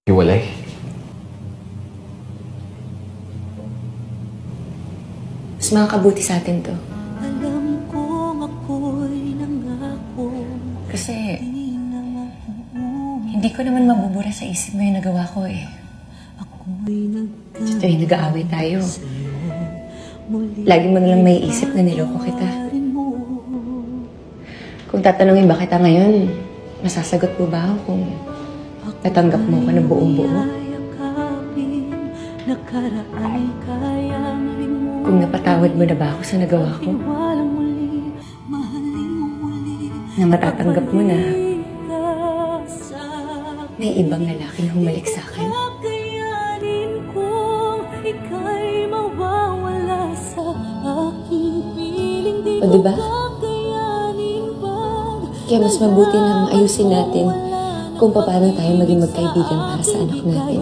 Hiwalay? Mas makakabuti sa atin to. Alam kong ako'y nangako. Kasi hindi ko naman mabubura sa isip mo yung nagawa ko eh. Sa tuwing nag-aaway tayo, lagi mo nalang may isip na niloko kita. Kung tatanungin ba kita ngayon, masasagot mo ba ako kung tatanggap mo ko ng buong-buo? Kung napatawad mo na ba ako sa nagawa ko? Na matatanggap mo na may ibang lalaking humalik sa akin? O diba? Kaya mas mabuti nang ayusin natin kung paano tayo maging magkaibigan para sa anak natin.